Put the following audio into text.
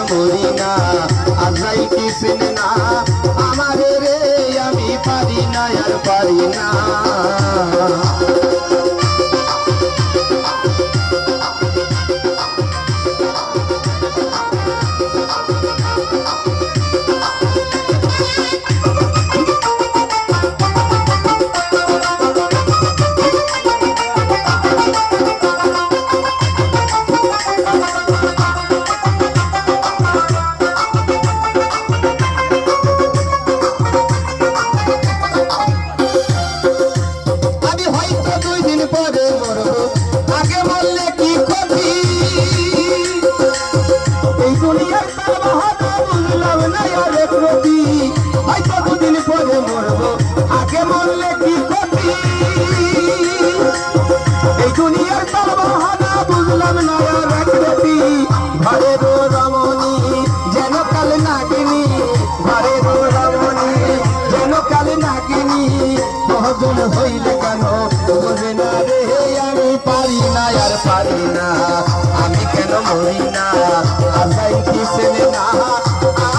মরি না আজরাইল কি চেনে না আমারে রে আমি পারি না আর পারি না হইলে কেন বোঝে না রে আমি পারি না আর পারি না আমি কেন মরি না আজরাইল কি চেনে না